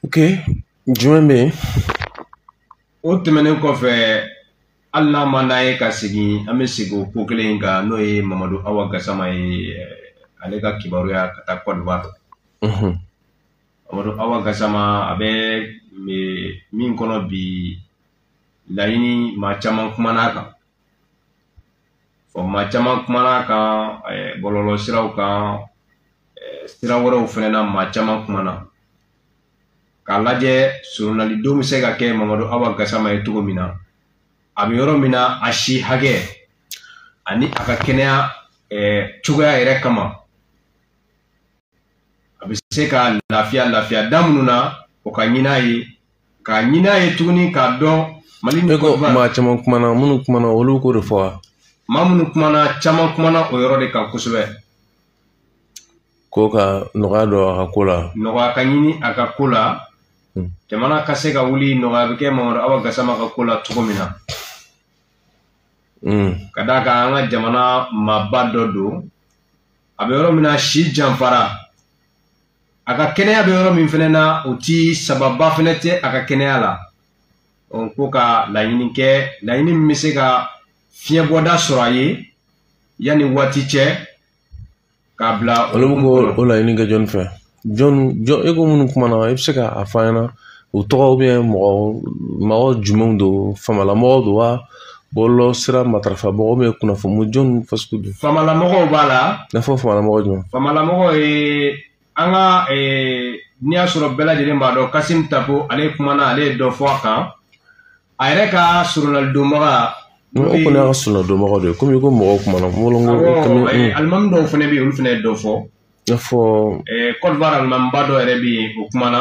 Ok, jumɛn bɛ yen? O tɛmɛnen kɔfɛ hali n'a ma n'a ye ka segin an bɛ segin o ko kelen in kan n'o ye Mamadu Awa Gasama ye ale ka kibaruya ka taa Côte d'Ivoire. Mamadu Awa Gasama a bɛ min kɔnɔ bi laɲini maa caman kumana kan. Maa caman kumana kan bɔlɔlɔ siraw kan sira wɛrɛw fɛnɛ na maa caman kumana. K'a lajɛ surunalidenw bɛ se ka kɛ Mamadu Awa Gasama ye cogo min na a bɛ yɔrɔ min na a si hakɛ ani a ka kɛnɛya cogoya yɛrɛ kama a bɛ se ka lafiya da minnu na o ka ɲin'a ye k'a ɲin'a ye tuguni k'a dɔn Mali ni Côte d'Ivoire. Maa caman kumana minnu kumana olu ko de fɔ wa? Maa minnu kumana caman kumana o yɔrɔ de kan kosɛbɛ. Ko ka nɔgɔya don a ka ko la. Nɔgɔya ka ɲini a ka ko la. Jamana ka se ka wuli nɔgɔya bɛ kɛ Mamadu Awa Gasama ka ko la cogo min na. Ka d'a kan an ka jamana maaba dɔ don a bɛ yɔrɔ min na si janfara a ka kɛnɛya bɛ yɔrɔ min fɛnɛ na o ti sababa fɛnɛ tɛ a ka kɛnɛya la. Ko ka laɲini kɛ laɲini min bɛ se ka fiɲɛ bɔda sɔrɔ a ye yanni waati cɛ k'a bila. Olu bɛ ko o laɲini kɛ jɔn fɛ? Jɔn e ko minnu kumana i bɛ se k'a fɔ an ɲɛna u tɔgɔ mɔgɔ jumɛnw don, famalamɔgɔw don wa, bɔlɔlɔ sira matarafabagaw kunnafoni jɔn fasugu don? Famalamɔgɔw b'a la. I n'a fɔ famalamɔgɔ jumɛn? Famalamɔgɔ ye an ka n'i y'a sɔrɔ bɛɛ lajɛlen b'a dɔn Kassim Tapo ale kumana ale ye dɔ fɔ a kan a yɛrɛ ka surunalidonbaga. O kɔni y'a ka surunalidonbaga de ye komi i ko mɔgɔw kumana. Alimami dɔw fɛnɛ bɛ yen olu fɛnɛ ye dɔ fɔ. I n'a fɔ Côte d'Ivoire alimamiba dɔ yɛrɛ bɛ yen o kumana.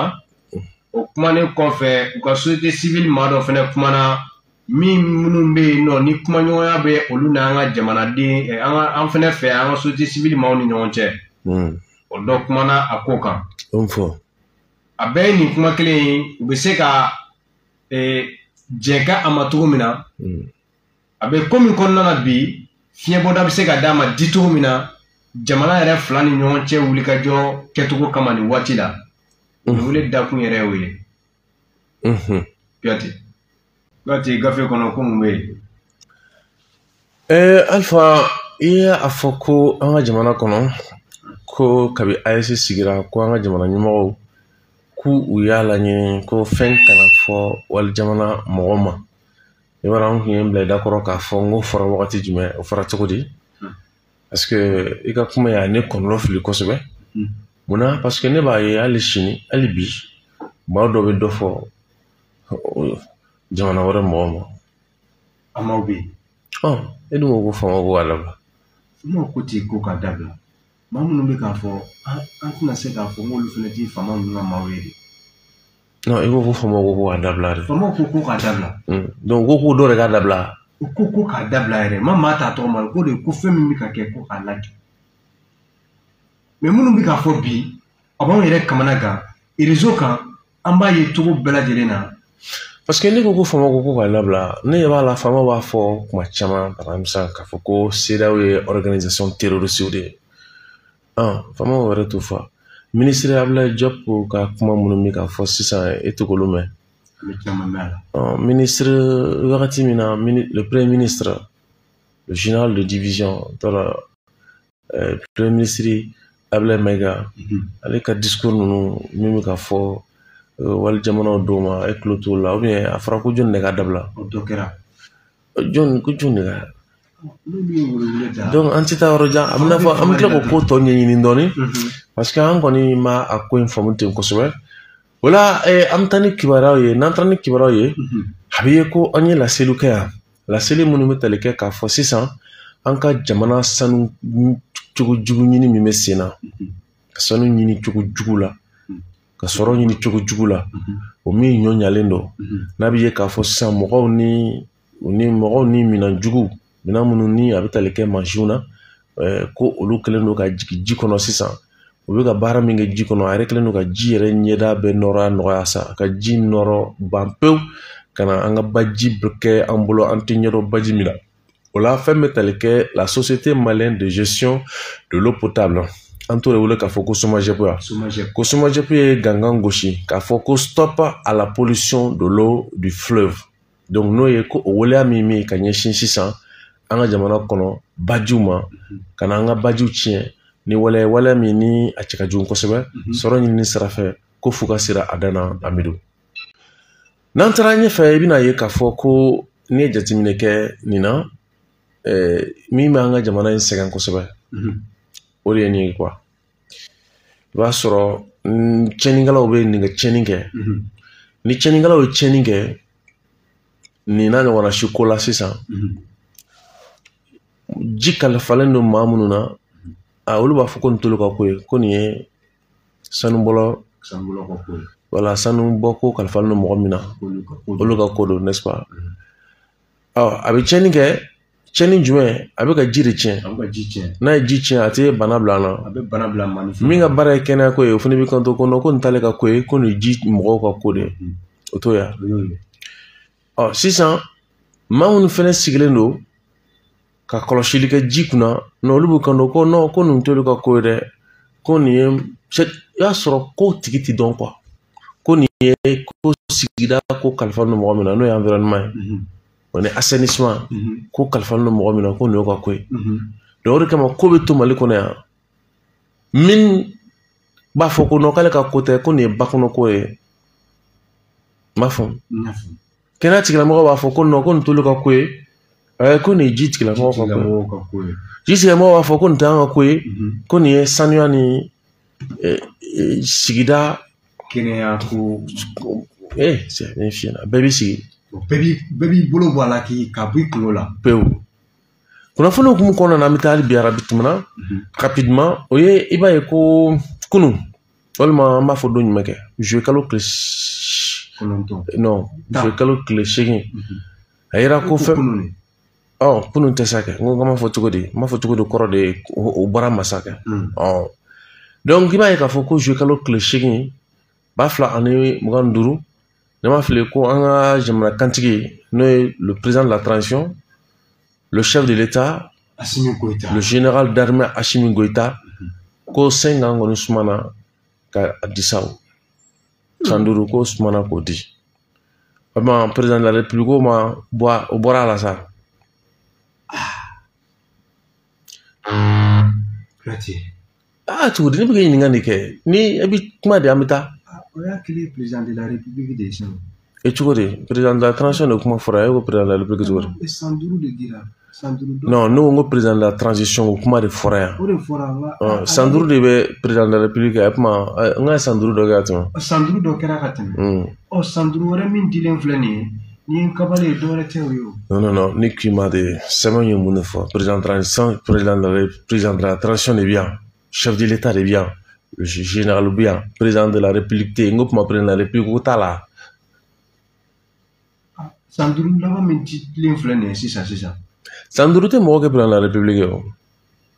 O kumanen kɔfɛ u ka société civile maa dɔ fɛnɛ kumana minnu bɛ yen nɔ ni kumaɲɔgɔnya bɛ olu n'an ka jamanaden an fɛnɛ fɛ an ka société civile maaw ni ɲɔgɔn cɛ. O dɔ kumana a ko kan. A bɛɛ ye nin kuma kelen ye u bɛ se ka jɛn a ma cogo min na a bɛ ko min kɔnɔna na bi fiɲɛbɔda bɛ se ka d'a ma di cogo min na jamana yɛrɛ fila ni ɲɔgɔn cɛ wulikajɔ kɛcogo kama nin waati la. Wele dakun yɛrɛ y'o ye. Kuyate gafe kɔnɔ ko mun bɛ yen? Alpha i y'a fɔ ko an ka jamana kɔnɔ ko kabi AES sigira ko an ka jamana ɲɛmɔgɔw k'u y'a laɲini ko fɛn kana fɔ wali jamana mɔgɔ ma. I b'a dɔn an tun ye n bila i da kɔrɔ k'a fɔ n ko fɔra wagati jumɛn o fɔra cogo di? Parce que i ka kuma y'a ne kɔlɔlɔ fili kosɛbɛ. Munna? Parce que ne b'a ye hali sini hali bi maa dɔ bɛ dɔ fɔ jamana wɛrɛ mɔgɔ ma. Amaw bɛ yen. E dun ko ko fama ko k'a dabila. Famaw ko ten ko k'a dabila. Maa minnu bɛ k'a fɔ an tɛna se k'a fɔ k'olu fɛnɛ ti fama ninnu ka maaw ye de. Non, i ko ko famaw ko k'a dabila de. Famaw ko k'a dabila. Donc ko dɔ de k'a dabila. U ko k'a dabila yɛrɛ maa t'a tɔgɔ ma ko de ko fɛn min bɛ ka kɛ ko k'a lajɛ. Mais minnu bɛ k'a fɔ bi a b'anw yɛrɛ kamana gan réseau kan an b'a ye cogo bɛɛ lajɛlen na. Parce que ne ko fama ko k'a dabila ne b'a la fama b'a fɔ kuma caman par exemple k'a fɔ ko CEDEAO ye organisation terroriste de ye. Fama wɛrɛ t'o fɔ. Ministre Abdoulaye Diop ka kuma minnu bɛ ka fɔ sisan e tɛ k'olu mɛn. Ministre wagati min na le premier ministre le général de division premier ministre Abdoulaye Maïga ale ka discours ninnu min bɛ ka fɔ wali jamanaw dɔw ma e tulo t'o la ou bien a fɔra ko jɔn de ka dabila. O dɔ kɛra. Jɔn de ka. Donc an tɛ taa yɔrɔ jan a bɛ n'a fɔ an bɛ tila k'o ko tɔ ɲɛɲini dɔɔni parce que an kɔni ma a ko in faamu ten kosɛbɛ. O la an bɛ taa ni kibaruyaw ye n'an taara ni kibaruyaw ye a bɛ ye ko an ye laseliw kɛ yan laseli minnu bɛ tali kɛ k'a fɔ sisan an ka jamana sanu cogo jugu ɲini min bɛ sen na ka sanu ɲini cogo jugu la ka sɔrɔ ɲini cogo jugu la o min ɲɔɲalen don n'a bɛ ye k'a fɔ sisan mɔgɔw ni minan jugu minan minnu ni a bɛ tali kɛ mansinw na ko olu kɛlen don ka jigin ji kɔnɔ sisan u bɛ ka baara min kɛ ji kɔnɔ a yɛrɛ kɛlen don ka ji yɛrɛ ɲɛda bɛɛ nɔgɔya sa ka ji nɔrɔ ban pewu ka na an ka baji kɛ an bolo an tɛ ɲɛdɔn baji min na o la fɛn bɛ tali kɛ la société malienne de gestion de l'eau potable an t'o de wele k'a fɔ ko SOMAGEP ya ko SOMAGEP ye gangan gosi k'a fɔ ko stop à la pollution de l'eau du fleuve donc n'o ye ko o waleya min ka ɲɛsin sisan an ka jamana kɔnɔ bajiw ma ka na an ka bajiw tiɲɛ ni waleya min ni a cɛ ka jugu kosɛbɛ sɔrɔ ɲinini sira fɛ ko f'u ka sira a dan na Amidu n'an taara ɲɛfɛ i bɛna ye k'a fɔ ko n'i ye jateminɛ kɛ nin na min bɛ an ka jamana in sɛgɛn kosɛbɛ o de ye nin ye quoi i b'a sɔrɔ tiɲɛnikɛlaw bɛ nin ka tiɲɛni kɛ ni tiɲɛnikɛlaw ye tiɲɛni kɛ nin n'a ɲɔgɔnna si ko la sisan ji kalifalen don maa minnu na olu b'a fɔ ko nin t'olu ka ko ye ko nin ye sanubɔla wala sanubɔ ko kalifalen don mɔgɔ min na olu ka ko don n'est-ce pas a bɛ tiɲɛni kɛ tiɲɛni jumɛn a bɛ ka ji de tiɲɛ n'a ye ji tiɲɛ a tɛ bana bila an na min ka baara ye kɛnɛya ko ye o fana bɛ kan to ko nin t'ale ka ko ye ko nin ji mɔgɔw ka ko de ye o t'o ya sisan maa minnu fana sigilen don ka kɔlɔsili kɛ ji kunna olu b'u kan to ko nin t'olu ka ko ye dɛ ko nin ye i y'a sɔrɔ ko tigi tɛ dɔn quoi ko nin ye ko sigida ko kalifalen don mɔgɔ min na n'o ye environnement ye o ni assainissement ko kalifalen don mɔgɔ min na ko nin y'o ka ko ye donc o de kama ko bɛ to Mali kɔnɔ yan min b'a fɔ ko k'ale ka ko tɛ ko nin ye bakɔnɔ ko ye m'a faamu kɛnɛya tigilamɔgɔ b'a fɔ ko nin t'olu ka ko ye ko nin ye ji tigilamɔgɔ ka ko ye ji tigilamɔgɔ b'a fɔ ko nin tɛ an ka ko ye ko nin ye sanuya ni sigida kɛnɛya ko c'est bien fiyɛ na bɛɛ b'i sigi bɛɛ b'i bolo bɔ a la ka bɔ i kunkolo la pewu kunnafoni hukumu kɔnɔna na an bɛ taa hali bi arabi tɛmɛna rapidement o ye i b'a ye ko kunun walima an b'a fɔ don jumɛn kɛ juillet kalo tile 8 a yira ko fɛn kunun tɛ sa kɛ n ko n m'a fɔ cogo di kɔrɔ de ye o bɔra masa kɛ donc i b'a ye k'a fɔ ko juillet kalo tile 8 2025 ne m'a fili ko an ka jamana kantigi n'o ye le président de la transition le chef de l'État le général d'armée Assimi Goïta ko 5 ans kɔni sumana ka di sa o san 5 ko sumana k'o di vraiment président de la république o bɔra a la sa cogo di ne bɛ ka ɲininka de kɛ ni e bɛ kuma de an bɛ taa o y'a kelen président de la république de ye cogo di président de la transition de kuma fɔra e ko président de la république cogo di san 5 de dira non ne ko n ko président de la transition o kuma de fɔra yan o de fɔra san 5 de bɛ président de la république kɛ kuma n ka san 5 dɔ kɛ ka tɛmɛ san 5 dɔ kɛra ka tɛmɛ san 5 wɛrɛ min dilen filɛ nin ye ni ye kabale ye dɔwɛrɛ tɛ o ye non ni k'i ma de sɛbɛn ye mun de fɔ président de la transition de bɛ yan chef de l'État de bɛ yan le général bɛ yan président de la république tɛ yen n ko kuma président de la république ko t'a la san 5 laban min dilen filɛ nin ye sisan san 5 tɛ mɔgɔ kɛ président de la république ye o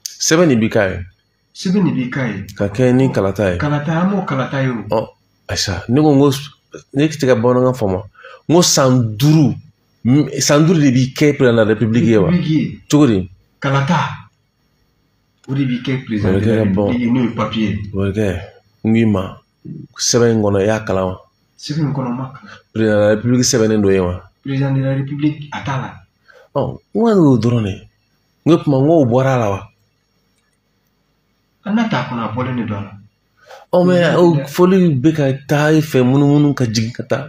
sɛbɛn de b'i k'a ye sɛbɛn de b'i k'a ye ka kɛ ni kalata ye an m'o kalata ye o ayisa ne ko ne tɛ ka bamanankan faamu n ko san 5 de b'i kɛ président de la république ye wa cogo di kalata o de b'i kɛ président de la république ye n'o ye papier o bɛ kɛ n k'i ma sɛbɛn in kɔnɔ i y'a kalan wa sɛbɛn in kɔnɔ ma kalan président de la république sɛbɛnnen dɔ ye wa président de la république a t'a la n ka y'o dɔrɔn de n ko kuma n ko o bɔra a la wa n'a t'a kɔnɔ a bɔlen de don a la mais o fɔli bɛ ka taa i fɛ munumunu ka jigin ka taa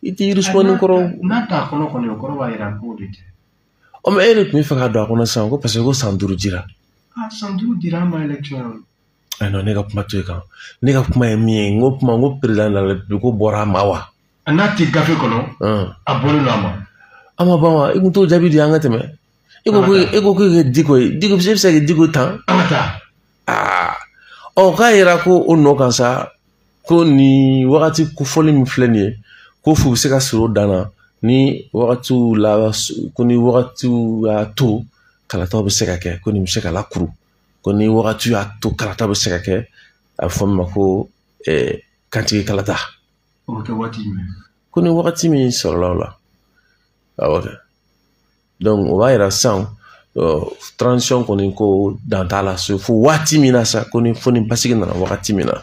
i tɛ yiri sumani kɔrɔ n'a t'a kɔnɔ kɔni o kɔrɔ b'a yira k'o de tɛ mais e de tun bɛ fɛ ka don a kɔnɔ sisan ko parce que ko san 5 dira san 5 dira an ma élection non ne ka kuma to yen kan ne ka kuma ye min ye n ko président de la république ko bɔra a ma wa n'a tɛ gafe kɔnɔ a bɔlen don a ma a ma ban wa i tun t'o jaabi di an ka tɛmɛ e ko k'e kɛ diko ye diko bɛ se ka kɛ diko 10 an ka taa k'a yira ko o nɔ kan sa ko nin wagati kofɔli min filɛ nin ye ko f'u bɛ se ka siri o dan na ni wagatiw la ko ni wagatiw y'a to kalataw bɛ se ka kɛ ko nin bɛ se ka lakuru ko ni wagatiw y'a to kalataw bɛ se ka kɛ a bɛ fɔ min ma ko kantigi kalata o bɛ kɛ waati jumɛn ko ni wagati min sɔrɔla o la awɔ kɛ donc o b'a yira sisan transition kɔni ko dan t'a la so fo waati min na sa ko ni fo ni basigi nana wagati min na